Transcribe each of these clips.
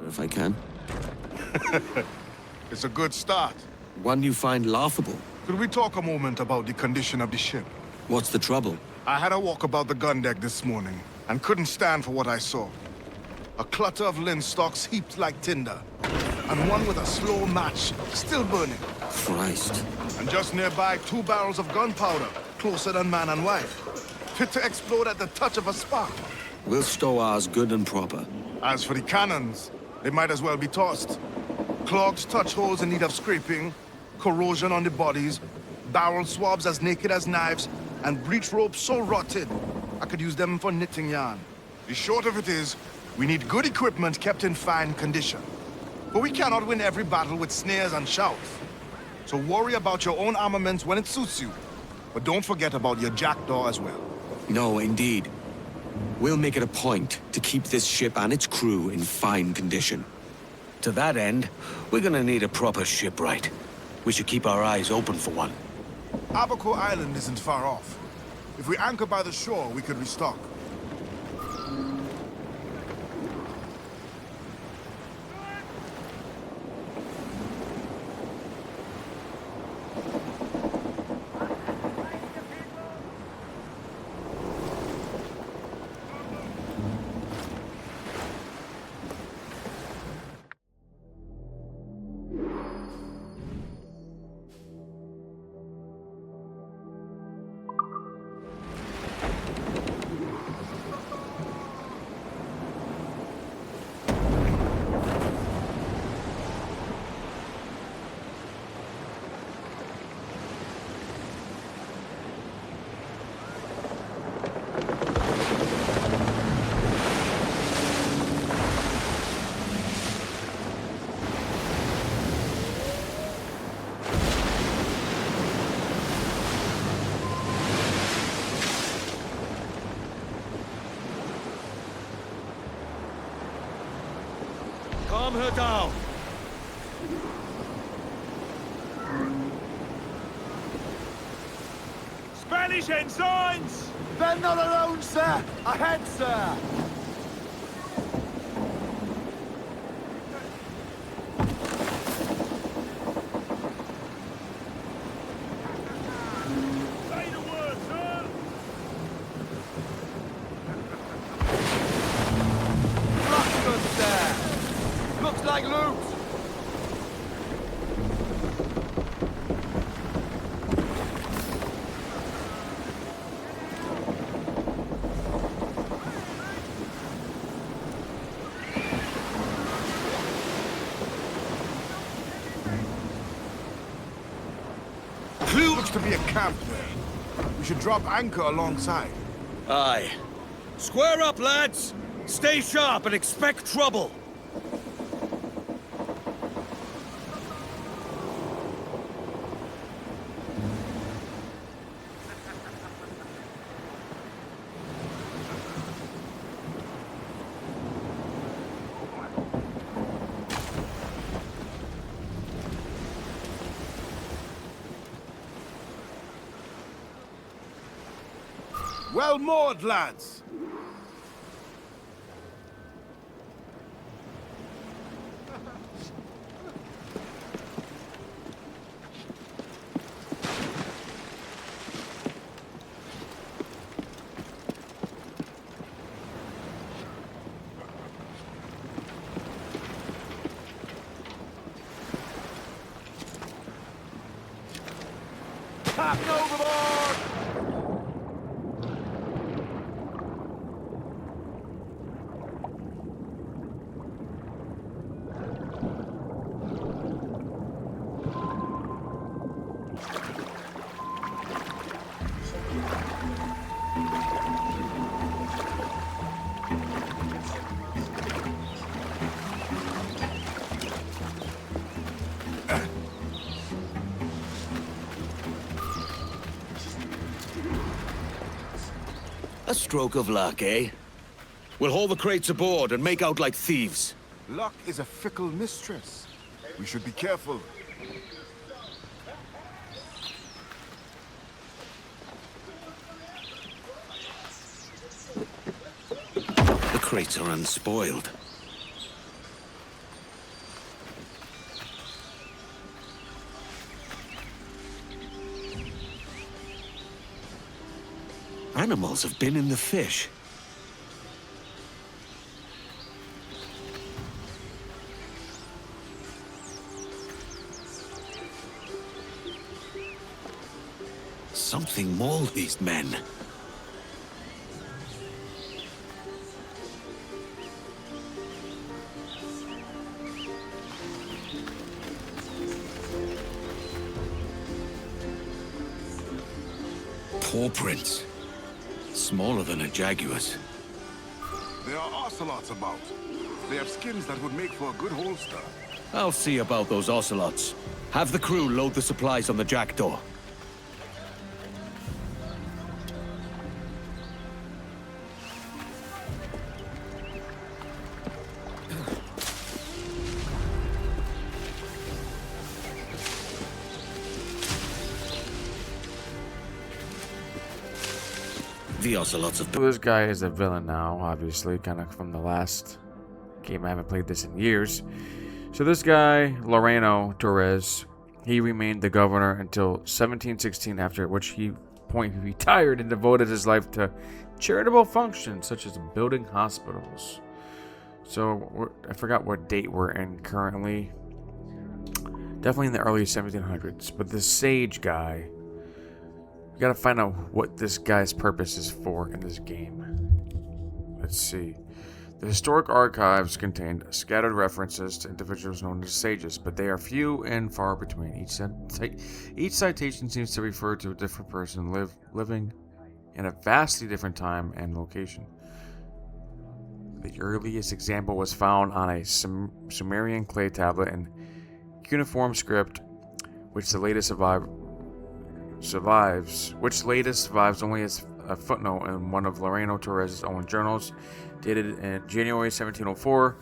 if I can. It's a good start. One you find laughable. Could we talk a moment about the condition of the ship? What's the trouble? I had a walk about the gun deck this morning, and couldn't stand for what I saw. A clutter of linstocks heaped like tinder, and one with a slow match, still burning. Christ. And just nearby, 2 barrels of gunpowder, closer than man and wife. Fit to explode at the touch of a spark. We'll stow ours good and proper. As for the cannons, they might as well be tossed. Clogs touch holes in need of scraping, corrosion on the bodies, barrel swabs as naked as knives, and breech ropes so rotted, I could use them for knitting yarn. The short of it is, we need good equipment kept in fine condition. But we cannot win every battle with snares and shouts. So worry about your own armaments when it suits you. But don't forget about your Jackdaw as well. No, indeed. We'll make it a point to keep this ship and its crew in fine condition. To that end, we're gonna need a proper shipwright. We should keep our eyes open for one. Abaco Island isn't far off. If we anchor by the shore, we could restock. Calm her down. Spanish ensigns! They're not alone, sir! Ahead, sir! Say the word, sir! Blackguards there! Looks like loot! Looks to be a camp there. We should drop anchor alongside. Aye. Square up, lads! Stay sharp and expect trouble! Well moored, lads. Captain overboard! A stroke of luck, eh? We'll haul the crates aboard and make out like thieves. Luck is a fickle mistress. We should be careful. The crates are unspoiled. Animals have been in the fish. Something mauled these men. Paw prints. Smaller than a jaguar's. There are ocelots about. They have skins that would make for a good holster. I'll see about those ocelots. Have the crew load the supplies on the Jackdaw. The ocelots have So this guy is a villain now, obviously, kind of from the last game. I haven't played this in years. So this guy, Loreno Torres, he remained the governor until 1716, after which he retired and devoted his life to charitable functions such as building hospitals. So I forgot what date we're in currently. Definitely in the early 1700s. But this sage guy, we gotta find out what this guy's purpose is for in this game. Let's see. The historic archives contained scattered references to individuals known as sages, but they are few and far between. Each citation seems to refer to a different person living in a vastly different time and location. The earliest example was found on a Sumerian clay tablet in cuneiform script, which latest survives only as a footnote in one of Loreno Torres' own journals, dated in January 1704.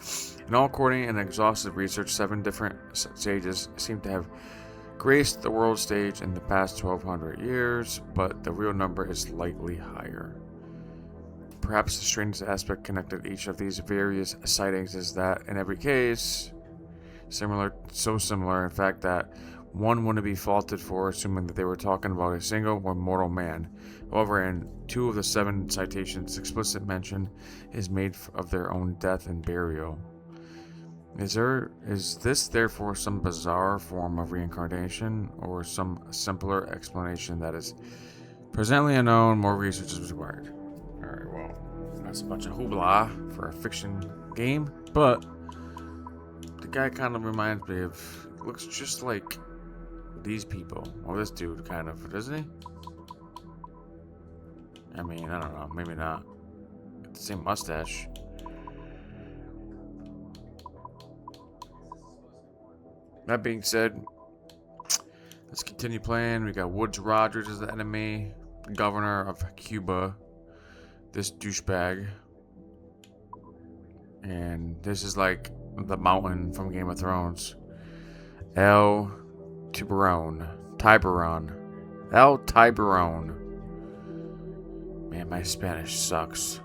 In all according and exhaustive research, 7 different sages seem to have graced the world stage in the past 1200 years, but the real number is likely higher. Perhaps the strangest aspect connected to each of these various sightings is that in every case, so similar in fact that one wouldn't be faulted for assuming that they were talking about a single or mortal man. However, in 2 of the 7 citations, explicit mention is made of their own death and burial. Is this therefore some bizarre form of reincarnation, or some simpler explanation that is presently unknown? More research is required. Alright, well, that's a bunch of hoopla for a fiction game, but the guy kind of reminds me of, looks just like these people. Well, this dude kind of, doesn't he? I mean, I don't know, maybe not. Got the same mustache. That being said, let's continue playing. We got Woodes Rogers as the enemy, governor of Cuba, this douchebag. And this is like the mountain from Game of Thrones. El Tiburon. El Tiburon. Man, my Spanish sucks.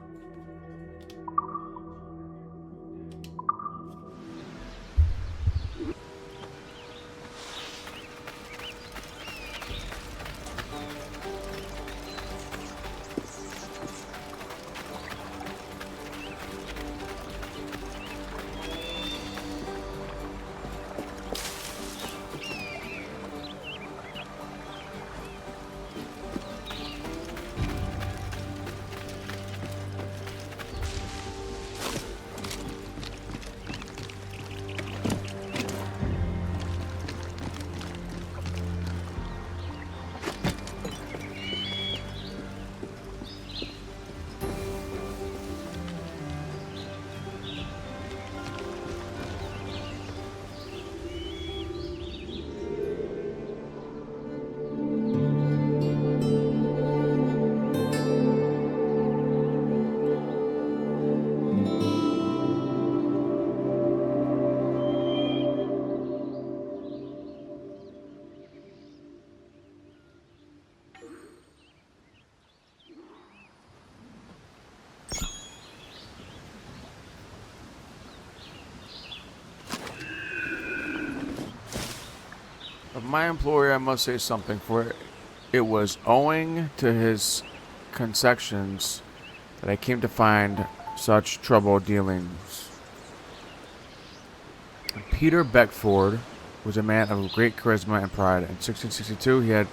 Of my employer, I must say something, for it was owing to his concessions that I came to find such trouble dealings. Peter Beckford was a man of great charisma and pride. In 1662, he had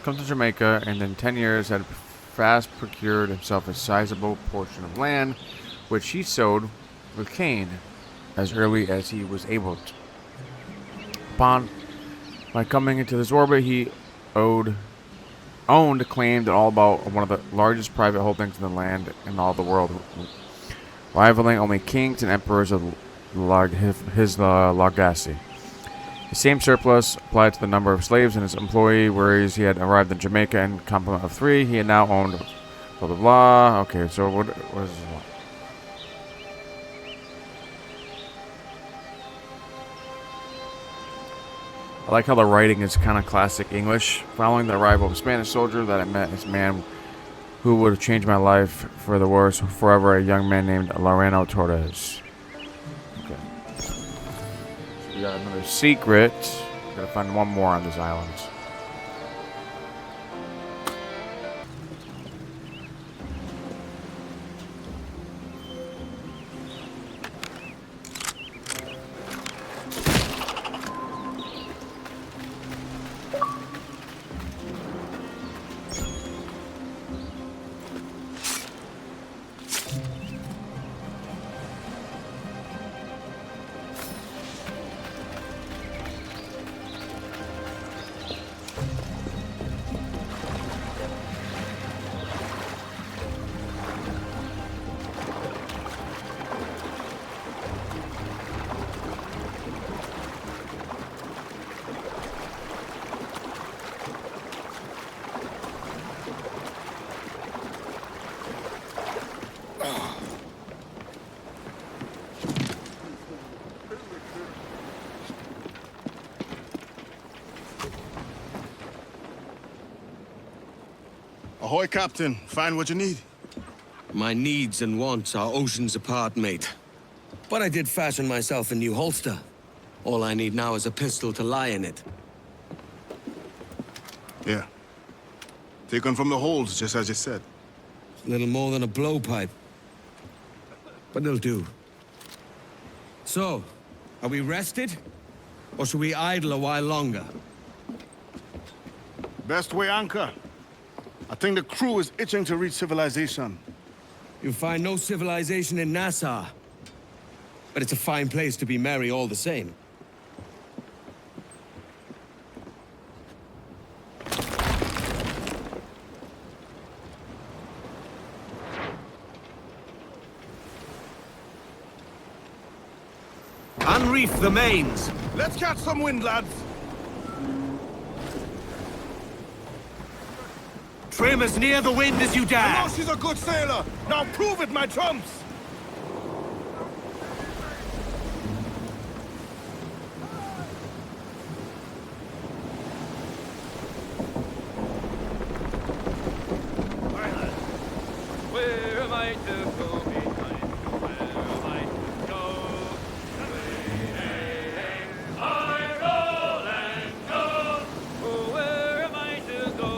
come to Jamaica, and in 10 years had fast procured himself a sizable portion of land, which he sowed with cane as early as he was able to. By coming into this orbit, he claimed all about one of the largest private holdings in the land in all the world, rivaling only kings and emperors of his legacy. The same surplus applied to the number of slaves in his employee, whereas he had arrived in Jamaica in complement of 3. He had now owned blah blah blah. Okay, so what is this? I like how the writing is kind of classic English. Following the arrival of a Spanish soldier that I met, this man who would have changed my life for the worse forever, a young man named Loreno Torres. Okay. We got another secret. Gotta find one more on this island. Ahoy, Captain. Find what you need. My needs and wants are oceans apart, mate. But I did fashion myself a new holster. All I need now is a pistol to lie in it. Yeah. Taken from the holds, just as you said. Little more than a blowpipe. But it'll do. So, are we rested? Or should we idle a while longer? Best way anchor. I think the crew is itching to reach civilization. You'll find no civilization in Nassau. But it's a fine place to be merry all the same. Unreef the mains! Let's catch some wind, lads. Trim as near the wind as you I dare! know she's a good sailor. Now prove it, my trumps. Where am I to go? Where am I to go? I roll and go. Oh, where am I to go?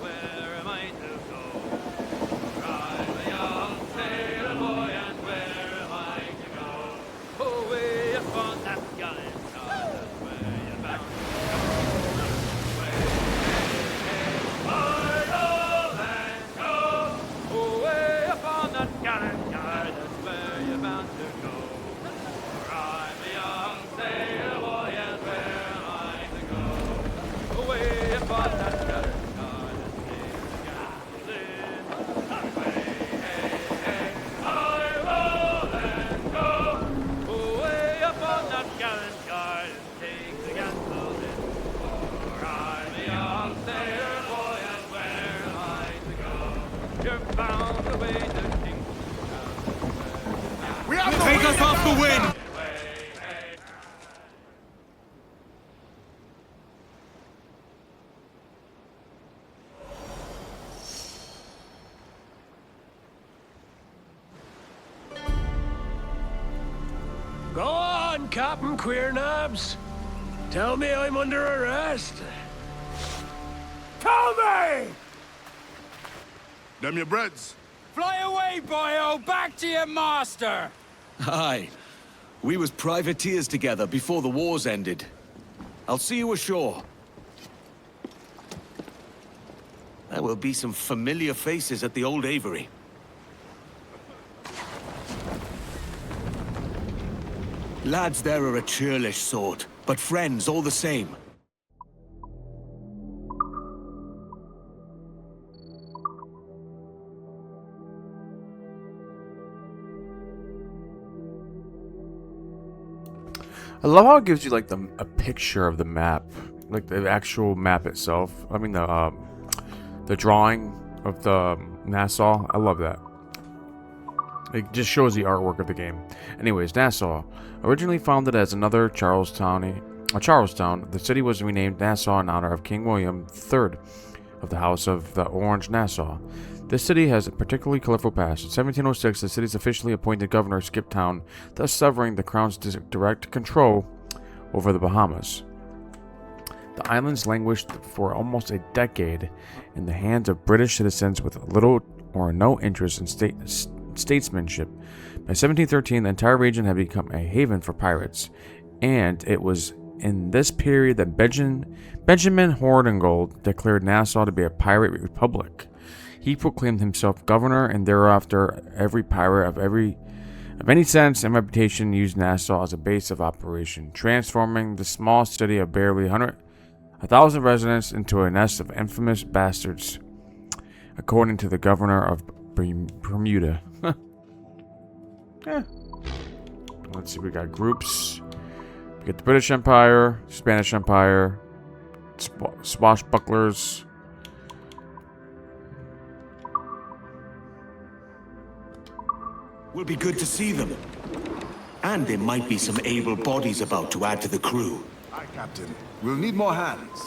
Where am I to go? I'm a young sailor boy, and where am I to go? Oh, way up on that gallant side, that's where you're bound to go. I roll and go. Oh, way up on that gallant yard, that's where you're bound to go. For I'm a young sailor boy, and where am I to go? Oh, way up on that gallant yard, and take the I roll and go. Oh, way up on that gallant yard, and take the gasoline. For I'm a young sailor boy, and where am I to go? You're bound away to Kingston. We have the Take wind. us off the wind! Go on, Captain Queernabs. Tell me I'm under arrest. Tell me! Them your breads. Fly away, boyo! Back to your master! Aye. We was privateers together before the wars ended. I'll see you ashore. There will be some familiar faces at the old Avery. Lads there are a churlish sort, but friends all the same. I love how it gives you like a picture of the map, like the actual map itself. I mean the drawing of the Nassau. I love that. It just shows the artwork of the game. Anyways, Nassau, originally founded as another Charlestown, the city was renamed Nassau in honor of King William III of the House of the Orange Nassau. This city has a particularly colorful past. In 1706, the city's officially appointed governor skipped town, thus severing the crown's direct control over the Bahamas. The islands languished for almost a decade in the hands of British citizens with little or no interest in statesmanship. By 1713, the entire region had become a haven for pirates, and it was in this period that Benjamin Hornigold declared Nassau to be a pirate republic. He proclaimed himself governor, and thereafter every pirate of any sense and reputation used Nassau as a base of operation, transforming the small city of barely 1,000 residents into a nest of infamous bastards, according to the governor of Bermuda. Let's see, we got groups. We got the British Empire, Spanish Empire, swashbucklers. Will be good to see them. And there might be some able bodies about to add to the crew. Aye, Captain. We'll need more hands.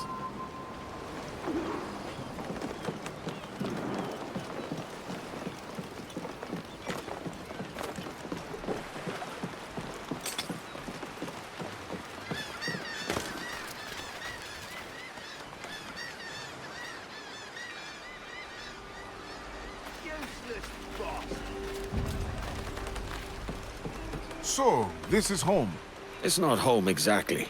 So, this is home. It's not home exactly.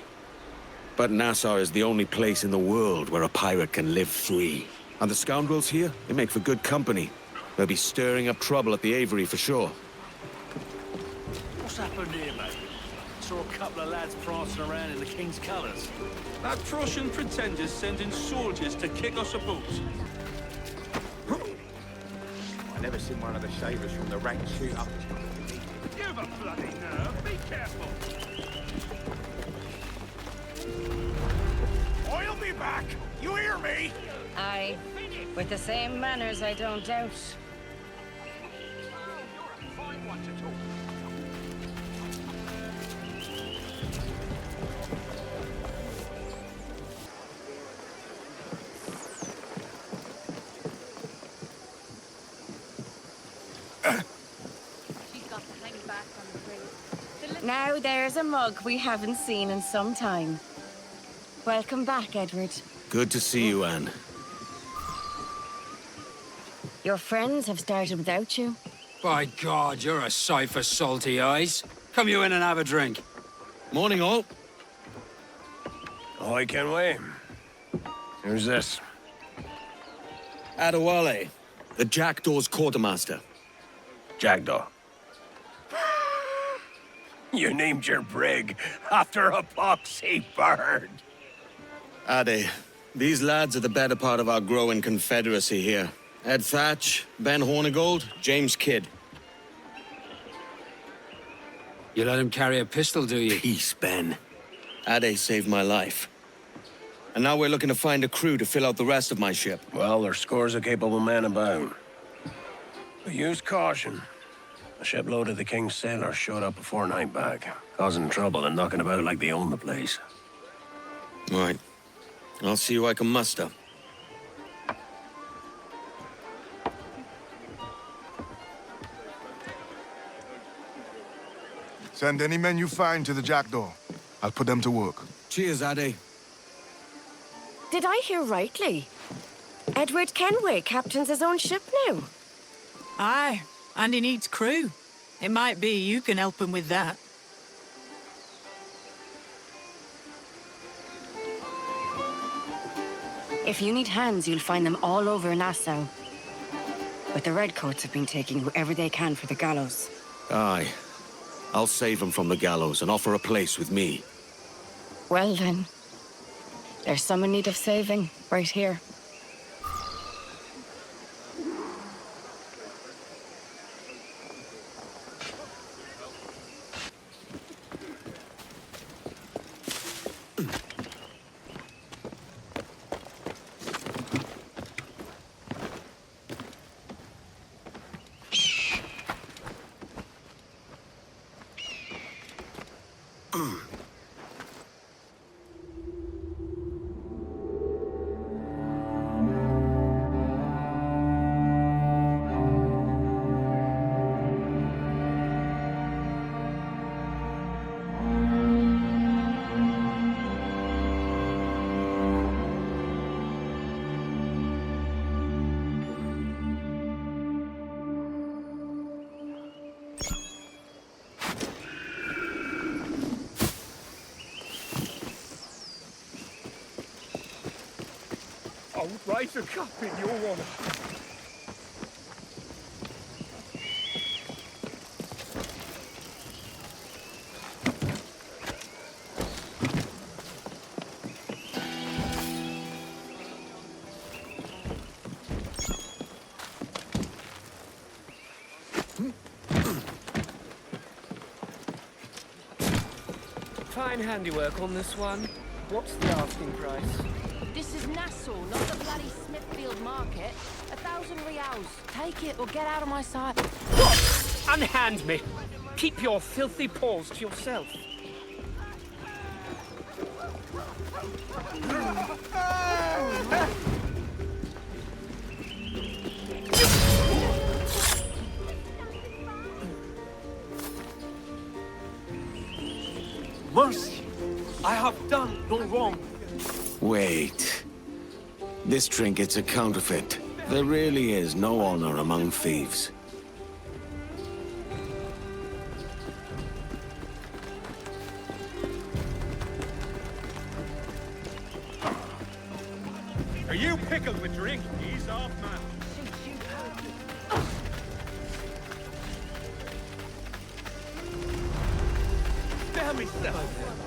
But Nassau is the only place in the world where a pirate can live free. And the scoundrels here, they make for good company. They'll be stirring up trouble at the Avery for sure. What's happened here, mate? Saw a couple of lads prancing around in the King's colours. That Prussian pretender's sending soldiers to kick us about. I never seen one of the shavers from the rank shoot up. You've a bloody nerve. Be careful. I'll be back. You hear me? Aye. With the same manners, I don't doubt. You're a fine one to talk. Now there's a mug we haven't seen in some time. Welcome back, Edward. Good to see you, Anne. Your friends have started without you. By God, you're a sight for salty eyes. Come you in and have a drink. Morning, all. Ahoy, Kenway. Who's this? Adewale, the Jackdaw's quartermaster. Jackdaw. You named your brig after a poxy bird. Ade, these lads are the better part of our growing confederacy here. Ed Thatch, Ben Hornigold, James Kidd. You let him carry a pistol, do you? Peace, Ben. Ade saved my life. And now we're looking to find a crew to fill out the rest of my ship. Well, there's scores of capable men about. But use caution. A shipload of the King's sailors showed up a fortnight back, causing trouble and knocking about like they own the place. Right. I'll see who I can muster. Send any men you find to the Jackdaw. I'll put them to work. Cheers, Ade. Did I hear rightly? Edward Kenway captains his own ship now. Aye, and he needs crew. It might be you can help him with that. If you need hands, you'll find them all over Nassau. But the Redcoats have been taking whoever they can for the gallows. Aye. I'll save him from the gallows and offer a place with me. Well then, there's some in need of saving, right here. I'll raise a cup in your honor. Fine handiwork on this one. What's the asking price? This is Nassau, not the bloody Smithfield market. 1,000 reals. Take it or get out of my sight. What? Unhand me. Keep your filthy paws to yourself. Mercy! I have done no wrong. Wait. This trinket's a counterfeit. There really is no honor among thieves. Are you pickled with drink? Ease off, man. Damn me,